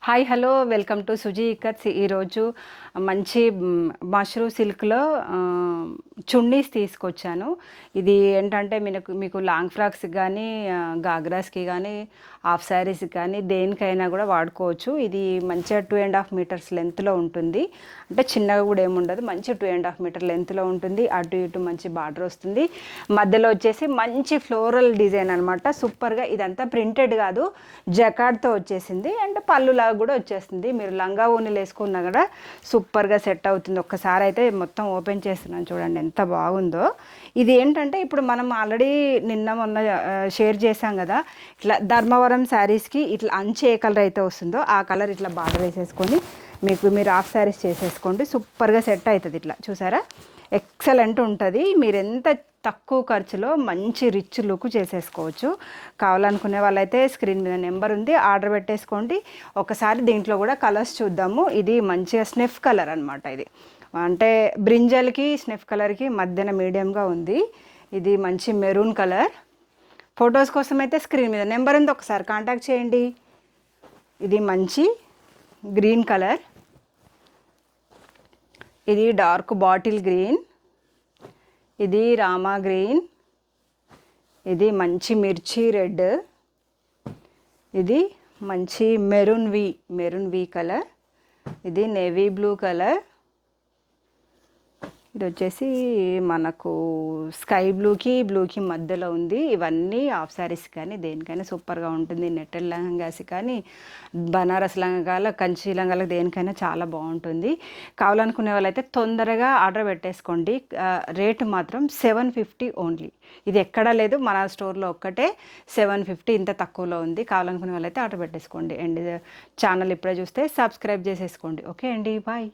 Hi hello welcome to Suji Ikats. ఈరోజు మంచి మష్రూ సిల్క్లో చున్నీస్ తీసుకొచ్చాను. ఇది ఏంటంటే మీకు లాంగ్ ఫ్రాక్స్కి కానీ గాగ్రాస్కి కానీ హాఫ్ శారీస్కి కానీ దేనికైనా కూడా వాడుకోవచ్చు. ఇది మంచిగా 2.5 మీటర్స్ లెంత్లో ఉంటుంది. అంటే చిన్నగా కూడా ఏముండదు, మంచి 2.5 మీటర్ లెంత్లో ఉంటుంది. అటు ఇటు మంచి బార్డర్ వస్తుంది. మధ్యలో వచ్చేసి మంచి ఫ్లోరల్ డిజైన్ అనమాట. సూపర్గా ఇదంతా ప్రింటెడ్ కాదు, జకార్డ్తో వచ్చేసింది. అంటే పళ్ళులాగా కూడా వచ్చేస్తుంది. మీరు లంగా ఓనీలు వేసుకున్నా కూడా సూపర్గా సెట్ అవుతుంది. ఒక్కసారి అయితే మొత్తం ఓపెన్ చేస్తున్నాను, చూడండి ఎంత బాగుందో. ఇది ఏంటంటే ఇప్పుడు మనం ఆల్రెడీ మొన్న షేర్ చేసాం కదా, ఇట్లా ధర్మవరం శారీస్కి ఇట్లా అంచు ఏ కలర్ అయితే వస్తుందో ఆ కలర్ ఇట్లా బార్డర్ వేసేసుకొని మీరు హాఫ్ శారీస్ చేసేసుకోండి. సూపర్గా సెట్ అవుతుంది. ఇట్లా చూసారా, ఎక్సలెంట్ ఉంటుంది. మీరు ఎంత తక్కువ ఖర్చులో మంచి రిచ్ లుక్ చేసేసుకోవచ్చు. కావాలనుకునే వాళ్ళైతే స్క్రీన్ మీద నెంబర్ ఉంది, ఆర్డర్ పెట్టేసుకోండి. ఒకసారి దీంట్లో కూడా కలర్స్ చూద్దాము. ఇది మంచిగా స్నిఫ్ కలర్ అనమాట. ఇది అంటే బ్రింజల్కి స్నిఫ్ కలర్కి మధ్యన మీడియంగా ఉంది. ఇది మంచి మెరూన్ కలర్. ఫొటోస్ కోసం అయితే స్క్రీన్ మీద నెంబర్ ఉంది, ఒకసారి కాంటాక్ట్ చేయండి. ఇది మంచి గ్రీన్ కలర్. ఇది డార్క్ బాటిల్ గ్రీన్. ఇది రామా గ్రీన్. ఇది మంచి మిర్చి రెడ్. ఇది మంచి మెరూన్ వి కలర్. ఇది నేవీ బ్లూ కలర్. ఇది వచ్చేసి మనకు స్కై బ్లూకి మధ్యలో ఉంది. ఇవన్నీ హాఫ్ శారీస్ కానీ దేనికైనా సూపర్గా ఉంటుంది. నెట్టెడ్ లంగాస్ కానీ బనారస్ లంగాల కంచి లంగాలకు దేనికైనా చాలా బాగుంటుంది. కావాలనుకునే వాళ్ళైతే తొందరగా ఆర్డర్ పెట్టేసుకోండి. రేటు మాత్రం 750 ఓన్లీ. ఇది ఎక్కడా లేదు, మన స్టోర్లో ఒక్కటే 750, ఇంత తక్కువలో ఉంది. కావాలనుకునే వాళ్ళైతే ఆర్డర్ పెట్టేసుకోండి. అండ్ ఛానల్ ఇప్పుడే చూస్తే సబ్స్క్రైబ్ చేసేసుకోండి. ఓకే అండి, బాయ్.